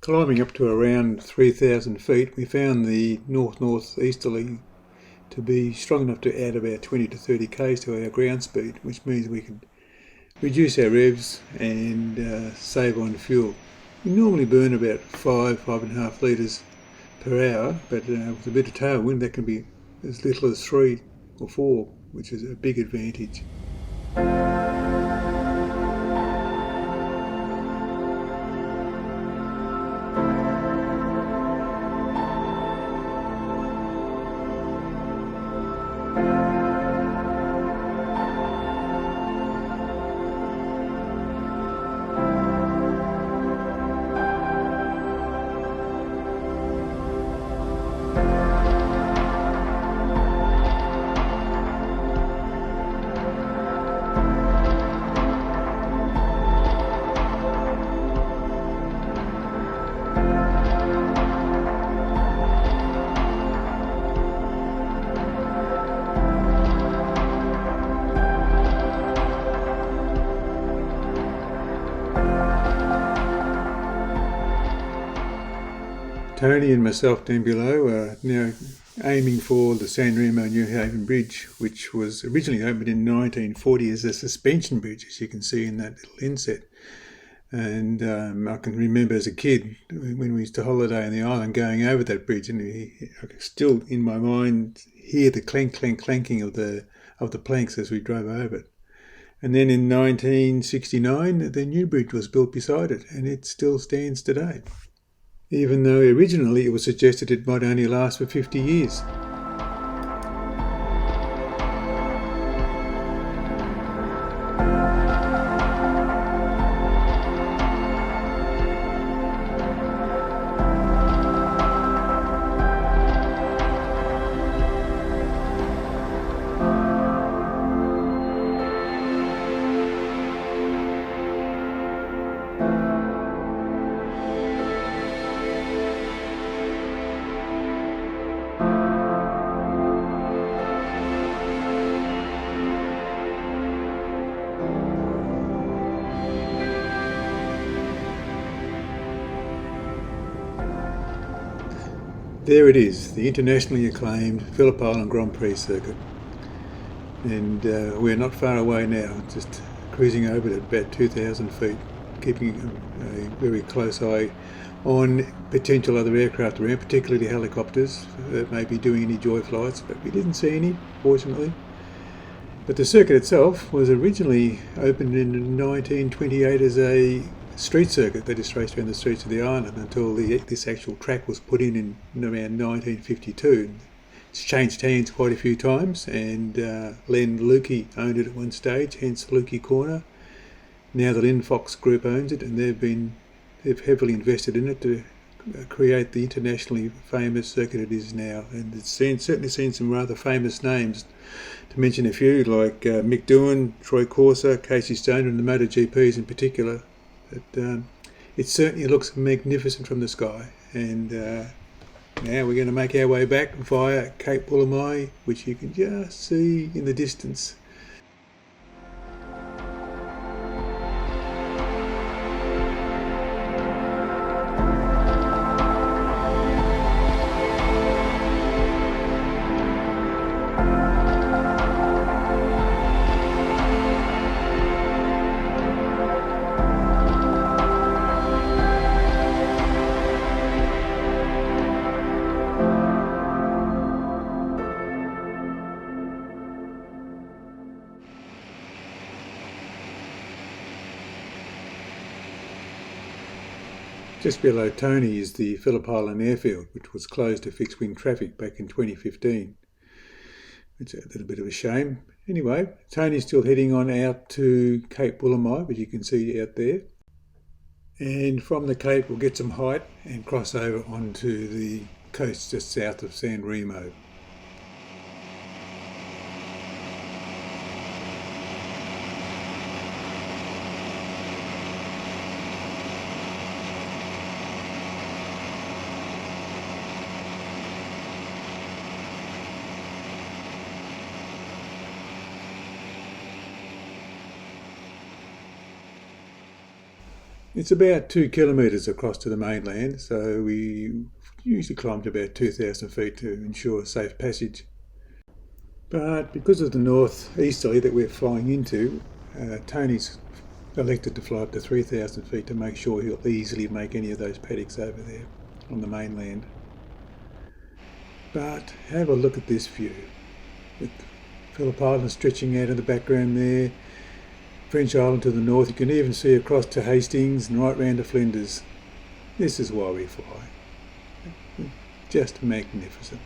Climbing up to around 3,000 feet, we found the north-northeasterly to be strong enough to add about 20 to 30 k's to our ground speed, which means we could reduce our revs and save on fuel. We normally burn about 5.5 litres per hour, but with a bit of tailwind that can be as little as 3 or 4, which is a big advantage. Tony and myself down below are now aiming for the San Remo New Haven Bridge, which was originally opened in 1940 as a suspension bridge, as you can see in that little inset. And I can remember as a kid when we used to holiday on the island going over that bridge, and I can still in my mind hear the clanking of the planks as we drove over it. And then in 1969 the new bridge was built beside it, and it still stands today, even though originally it was suggested it might only last for 50 years. There it is, the internationally acclaimed Phillip Island Grand Prix circuit. And we're not far away now, just cruising over at about 2,000 feet, keeping a very close eye on potential other aircraft around, particularly helicopters that may be doing any joy flights, but we didn't see any, fortunately. But the circuit itself was originally opened in 1928 as a street circuit that is raced around the streets of the island until this actual track was put in around 1952. It's changed hands quite a few times, and Len Lukey owned it at one stage, hence Lukey Corner. Now the Lynn Fox Group owns it, and they've heavily invested in it to create the internationally famous circuit it is now. And it's certainly seen some rather famous names, to mention a few, like Mick Doohan, Troy Corser, Casey Stoner, and the MotoGPs in particular. But it certainly looks magnificent from the sky, and now we're going to make our way back via Cape Woolamai, which you can just see in the distance. Just below Tony is the Phillip Island Airfield, which was closed to fixed-wing traffic back in 2015. It's a little bit of a shame. Anyway, Tony's still heading on out to Cape Woolamai, which you can see out there. And from the Cape we'll get some height and cross over onto the coast just south of San Remo. It's about 2 kilometres across to the mainland, so we usually climb to about 2,000 feet to ensure safe passage. But because of the northeasterly that we're flying into, Tony's elected to fly up to 3,000 feet to make sure he'll easily make any of those paddocks over there on the mainland. But have a look at this view, with Phillip Island stretching out in the background there, French Island to the north. You can even see across to Hastings and right round to Flinders. This is why we fly. Just magnificent.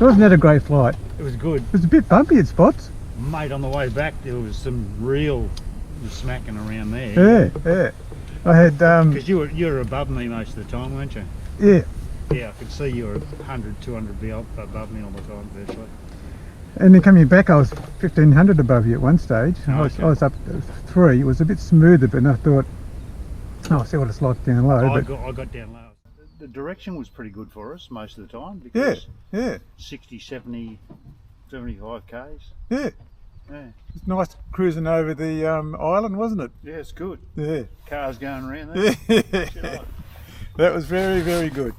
Wasn't that a great flight? It was good. It was a bit bumpy at spots. Mate, on the way back there was some real smacking around there. Yeah. I had Because you were above me most of the time, weren't you? yeah. Yeah, I could see you were 100, 200 above me all the time virtually. And then coming back I was 1,500 above you at one stage. Oh, I was up to 3. It was a bit smoother, but I thought, oh, I see what it's like down low. I But got down low. The direction was pretty good for us most of the time because yeah. 60, 70, 75 Ks. Yeah. Yeah. It's nice cruising over the island, wasn't it? Yeah, it's good. Yeah. Cars going around there. Yeah. That was very, very good.